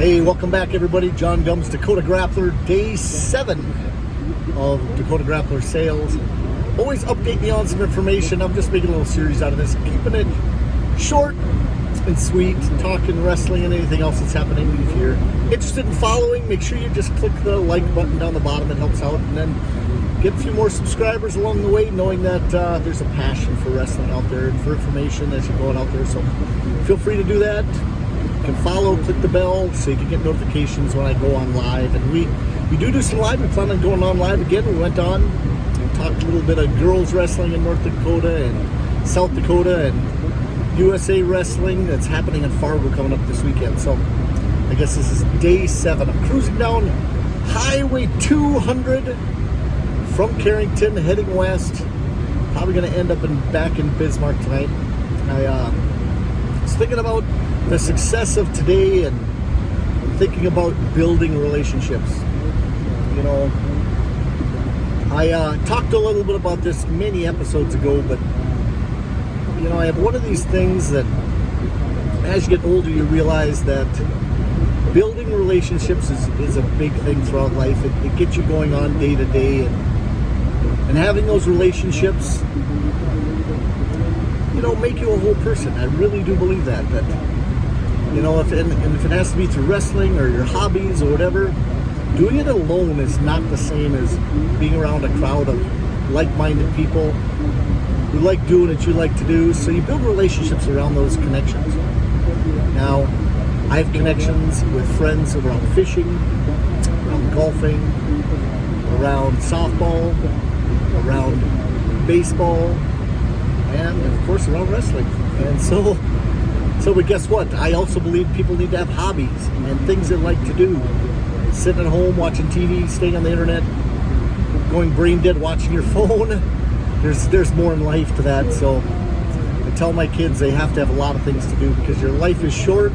Hey, welcome back everybody. John Gums, Dakota Grappler, day 7 of Dakota Grappler Sales. Always updating you on some information. I'm just making a little series out of this, keeping it short and sweet, talking wrestling and anything else that's happening. If you're interested in following, make sure you just click the like button down the bottom. It helps out. And then get a few more subscribers along the way, knowing that there's a passion for wrestling out there and for information as you're going out there. So feel free to do that. You can follow, click the bell so you can get notifications when I go on live. And we do some live. We plan on going on live again. We went on and talked a little bit of girls wrestling in North Dakota and South Dakota and USA wrestling that's happening in Fargo coming up this weekend. So I guess this is day 7. I'm cruising down Highway 200 from Carrington, heading west. Probably going to end up back in Bismarck tonight. I was thinking about the success of today and thinking about building relationships. You know, I talked a little bit about this many episodes ago, but you know, I have one of these things that as you get older you realize that building relationships is a big thing throughout life. It gets you going on day to day, and having those relationships, you know, make you a whole person. I really do believe that you know, if it has to be through wrestling or your hobbies or whatever, doing it alone is not the same as being around a crowd of like-minded people who like doing what you like to do. So you build relationships around those connections. Now, I have connections with friends around fishing, around golfing, around softball, around baseball, and of course around wrestling. And so but guess what? I also believe people need to have hobbies and things they like to do. Sitting at home, watching TV, staying on the internet, going brain dead, watching your phone. There's more in life to that. So I tell my kids they have to have a lot of things to do because your life is short,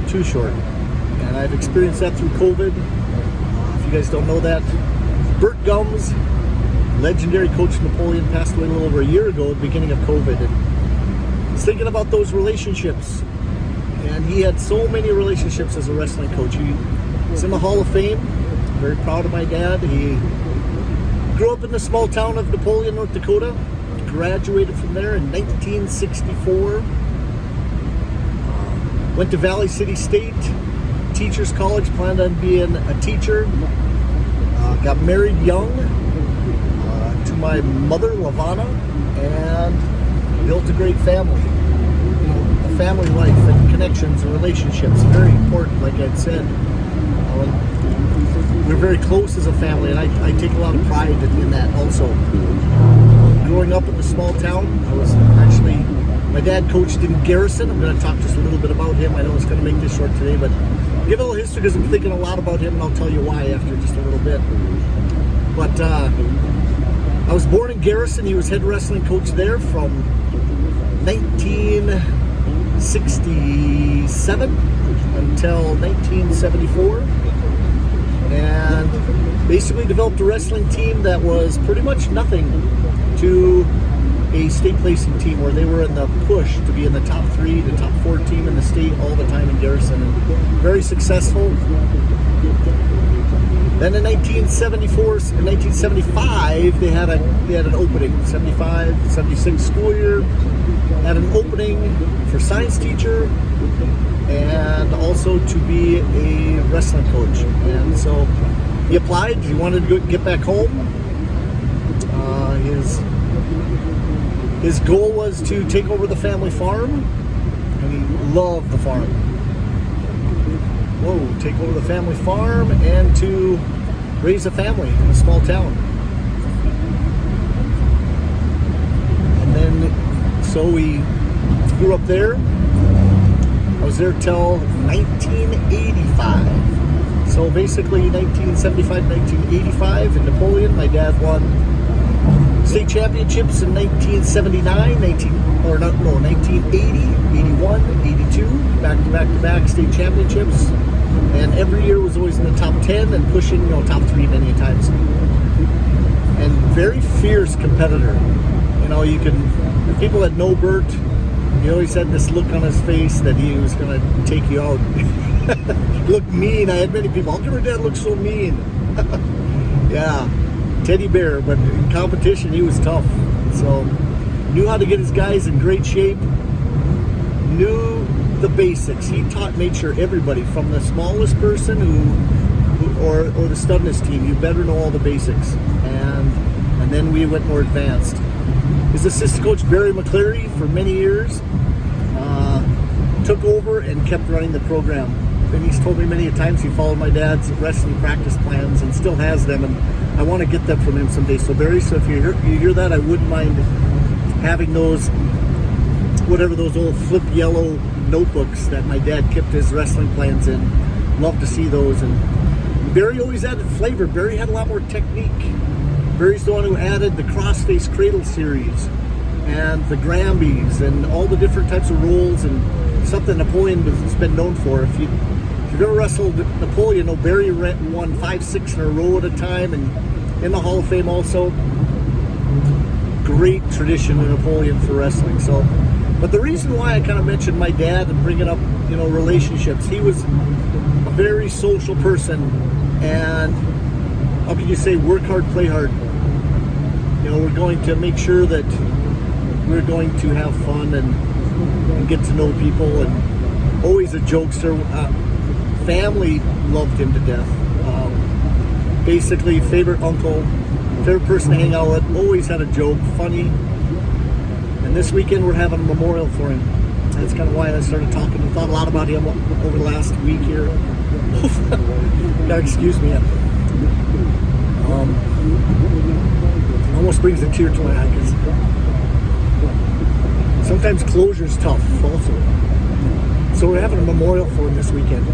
too short. And I've experienced that through COVID. If you guys don't know that, Bert Gums, legendary coach Napoleon, passed away a little over a year ago at the beginning of COVID. And thinking about those relationships, and he had so many relationships as a wrestling coach. He's in the Hall of Fame. I'm very proud of my dad. He grew up in the small town of Napoleon, North Dakota, graduated from there in 1964, went to Valley City State Teachers College, planned on being a teacher, got married young to my mother, Lavana, and built a great family. You know, a family life and connections and relationships, very important, like I'd said. We're very close as a family, and I take a lot of pride in that also. Growing up in the small town, my dad coached in Garrison. I'm going to talk just a little bit about him. I know it's going to make this short today, but give a little history because I'm thinking a lot about him, and I'll tell you why after just a little bit. But I was born in Garrison. He was head wrestling coach there from 1967 until 1974, and basically developed a wrestling team that was pretty much nothing to a state placing team, where they were in the push to be in the top 3 to top 4 team in the state all the time in Garrison, and very successful. Then in 1974 and 1975, they had an opening. 75, 76 school year, had an opening for science teacher and also to be a wrestling coach. And so he applied. He wanted to get back home. His goal was to take over the family farm, and he loved the farm. Take over the family farm and to raise a family in a small town. And then, so we grew up there. I was there till 1985. So basically 1975, 1985 in Napoleon, my dad won state championships in 1979, 1980, 81, 82, back-to-back state championships. And every year was always in the top 10 and pushing, top 3 many times. And very fierce competitor. People that know Bert He always had this look on his face that he was going to take you out. Looked mean. I had many people, how come your dad looks so mean? Yeah, teddy bear, but in competition he was tough. So knew how to get his guys in great shape, knew the basics. He made sure everybody, from the smallest person or the studness team, you better know all the basics. And then we went more advanced. His assistant coach, Barry McCleary, for many years, took over and kept running the program. And he's told me many times he followed my dad's wrestling practice plans and still has them, and I want to get them from him someday. So Barry, so if you hear that, I wouldn't mind having those, whatever those old flip yellow notebooks that my dad kept his wrestling plans in. Love to see those. And Barry always added flavor. Barry had a lot more technique. Barry's the one who added the crossface cradle series and the Grambies and all the different types of rolls, and something Napoleon has been known for. If you've ever wrestled Napoleon, you know Barry won 5-6 in a row at a time, and in the Hall of Fame also. Great tradition in Napoleon for wrestling. So, but the reason why I kind of mentioned my dad and bringing up, relationships, he was a very social person, and how can you say, work hard, play hard. We're going to make sure that we're going to have fun and get to know people, and always a jokester. Family loved him to death. Basically, favorite uncle, favorite person to hang out with, always had a joke, funny. And this weekend we're having a memorial for him. That's kind of why I started talking and thought a lot about him over the last week here. Gotta excuse me. Almost brings a tear to my eye, because sometimes closure's tough also. So we're having a memorial for him this weekend.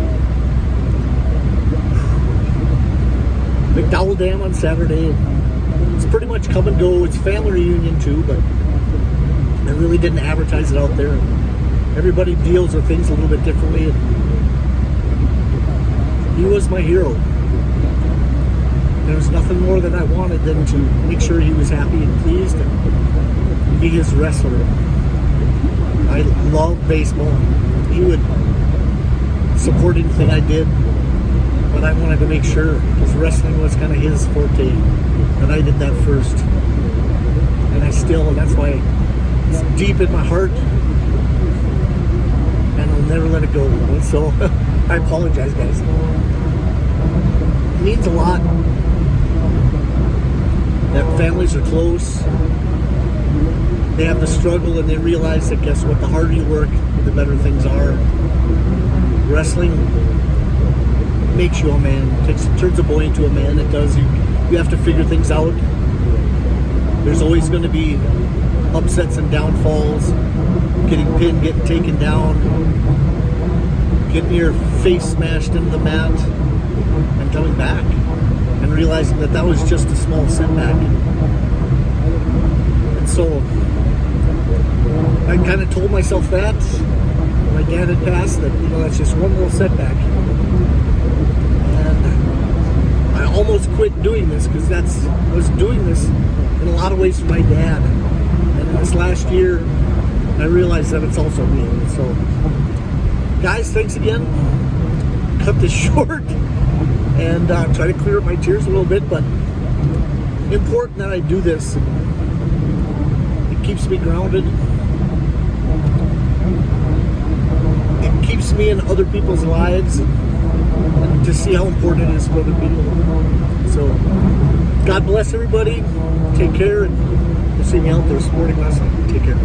McDowell Dam on Saturday. It's pretty much come and go. It's family reunion too, but I really didn't advertise it out there. Everybody deals with things a little bit differently. He was my hero. There was nothing more that I wanted than to make sure he was happy and pleased and be his wrestler. I love baseball. He would support anything I did, but I wanted to make sure, because wrestling was kind of his forte, that I did that first. And that's why it's deep in my heart, and I'll never let it go. So I apologize, guys. It means a lot that families are close. They have the struggle, and they realize that, guess what, the harder you work, the better things are. Wrestling makes you a man, turns a boy into a man. It does. You have to figure things out. There's always going to be upsets and downfalls, getting pinned, getting taken down, getting your face smashed into the mat, and coming back and realizing that was just a small setback. And so I kind of told myself that when my dad had passed, that that's just one little setback. And I almost quit doing this, because I was doing this in a lot of ways for my dad. And in this last year, I realized that it's also me. So, guys, thanks again. Cut this short and try to clear up my tears a little bit, but important that I do this. It keeps me grounded. It keeps me in other people's lives, and to see how important it is for other people. So, God bless everybody. Take care, and we'll see me out there supporting wrestling. Take care.